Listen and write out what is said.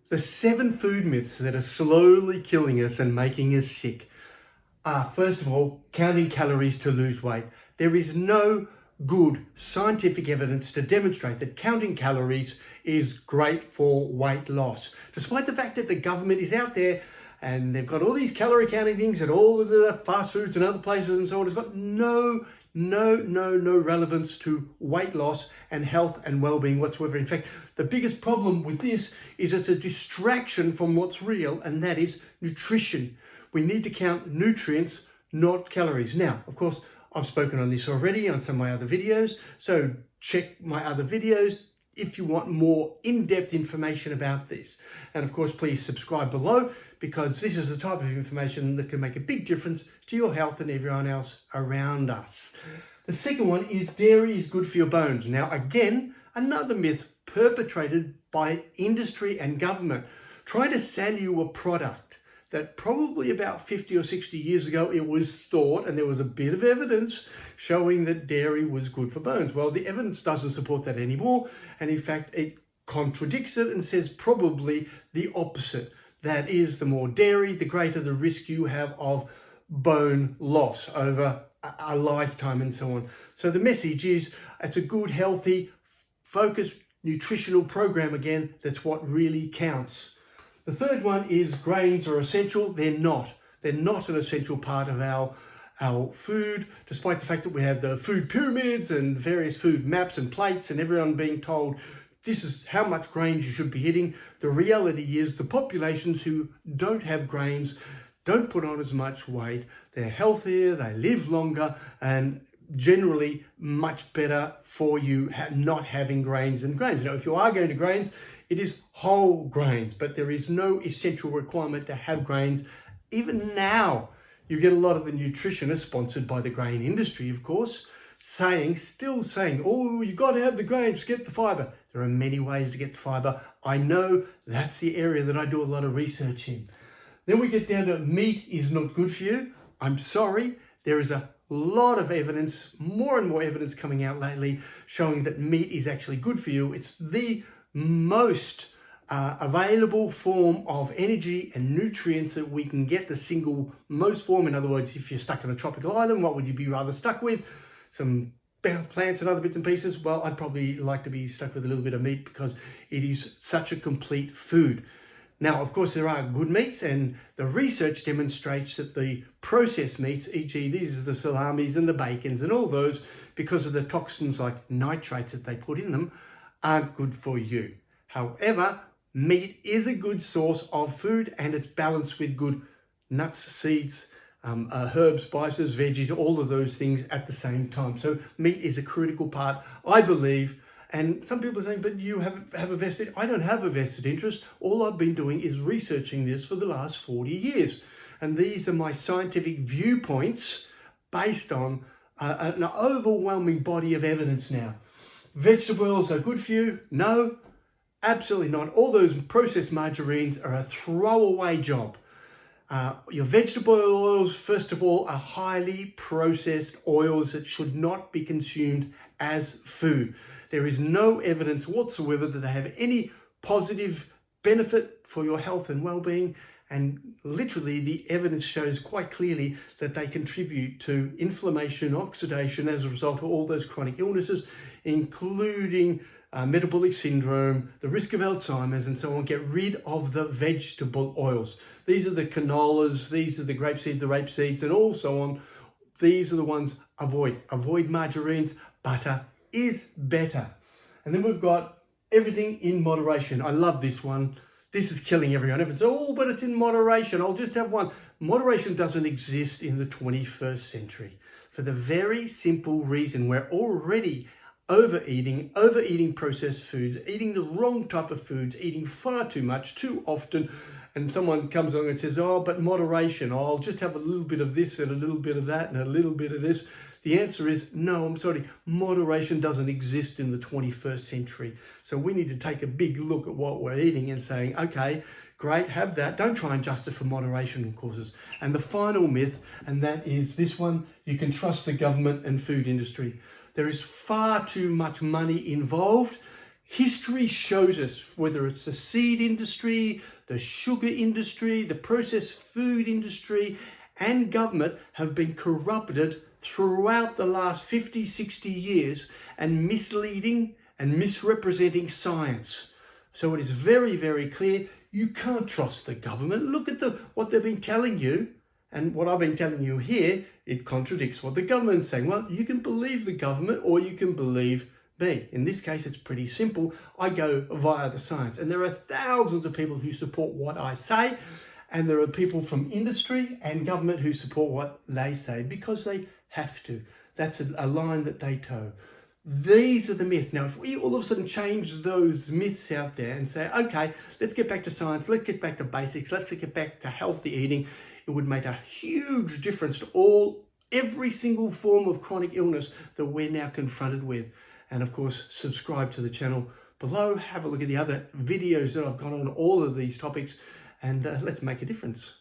The 7 food myths that are slowly killing us and making us sick are, first of all, counting calories to lose weight. There is no good scientific evidence to demonstrate that counting calories is great for weight loss, despite the fact that the government is out there and they've got all these calorie counting things at all of the fast foods and other places and so on. It's got no relevance to weight loss and health and well-being whatsoever. In fact, the biggest problem with this is it's a distraction from what's real, and that is nutrition. We need to count nutrients, not calories. Now, of course, I've spoken on this already on some of my other videos, so check my other videos if you want more in-depth information about this. And of course, please subscribe below, because this is the type of information that can make a big difference to your health and everyone else around us. The second one is dairy is good for your bones. Now, again, another myth perpetrated by industry and government, trying to sell you a product that probably about 50 or 60 years ago it was thought, and there was a bit of evidence showing that dairy was good for bones. Well, the evidence doesn't support that anymore, and in fact it contradicts it and says probably the opposite. That is, the more dairy, the greater the risk you have of bone loss over a lifetime and so on. So the message is, it's a good, healthy, focused nutritional program. Again, that's what really counts. The third one is grains are essential. They're not. They're not an essential part of our food, despite the fact that we have the food pyramids and various food maps and plates and everyone being told this is how much grains you should be eating. The reality is the populations who don't have grains don't put on as much weight. They're healthier, they live longer, and generally much better for you not having grains than grains. Now, if you are going to grains, it is whole grains, but there is no essential requirement to have grains. Even now, you get a lot of the nutritionists, sponsored by the grain industry, of course, still saying, oh, you got to have the grains to get the fiber. There are many ways to get the fiber. I know that's the area that I do a lot of research in. Then we get down to meat is not good for you. I'm sorry, there is a lot of evidence, more and more evidence coming out lately showing that meat is actually good for you. It's the most available form of energy and nutrients that we can get, the single most form. In other words, if you're stuck on a tropical island, what would you be rather stuck with? Some plants and other bits and pieces? Well, I'd probably like to be stuck with a little bit of meat because it is such a complete food. Now, of course, there are good meats, and the research demonstrates that the processed meats, e.g. these are the salamis and the bacons and all those, because of the toxins like nitrates that they put in them, aren't good for you. However, meat is a good source of food, and it's balanced with good nuts, seeds, herbs, spices, veggies, all of those things at the same time. So meat is a critical part, I believe. And some people are saying, but you have a vested... I don't have a vested interest. All I've been doing is researching this for the last 40 years. And these are my scientific viewpoints based on an overwhelming body of evidence now. Vegetable oils are good for you? No, absolutely not. All those processed margarines are a throwaway job. Your vegetable oils, first of all, are highly processed oils that should not be consumed as food. There is no evidence whatsoever that they have any positive benefit for your health and well-being, and literally the evidence shows quite clearly that they contribute to inflammation, oxidation as a result of all those chronic illnesses, including metabolic syndrome, the risk of Alzheimer's and so on. Get rid of the vegetable oils. These are the canolas, these are the grapeseed, the rapeseeds, and all so on. These are the ones avoid. Avoid margarines. Butter is better. And then we've got everything in moderation. I love this one. This is killing everyone. Everyone's, oh, but it's in moderation. I'll just have one. Moderation doesn't exist in the 21st century for the very simple reason we're already overeating processed foods, eating the wrong type of foods, eating far too much, too often. And someone comes along and says, oh, but moderation, oh, I'll just have a little bit of this and a little bit of that and a little bit of this. The answer is no, I'm sorry, moderation doesn't exist in the 21st century. So we need to take a big look at what we're eating and saying, okay, great, have that. Don't try and justify moderation causes. And the final myth, and that is this one, you can trust the government and food industry. There is far too much money involved History shows us, whether it's the seed industry, the sugar industry, the processed food industry, and government have been corrupted throughout the last 50, 60 years and misleading and misrepresenting science. So it is very, very clear you can't trust the government. Look at what they've been telling you, and what I've been telling you here, it contradicts what the government's saying. Well, you can believe the government or you can believe me. In this case, it's pretty simple. I go via the science, and there are thousands of people who support what I say, and there are people from industry and government who support what they say because they have to. That's a line that they toe. These are the myths. Now, if we all of a sudden change those myths out there and say, okay, let's get back to science, let's get back to basics, let's get back to healthy eating, it would make a huge difference to every single form of chronic illness that we're now confronted with. And of course, subscribe to the channel below, have a look at the other videos that I've got on all of these topics, and let's make a difference.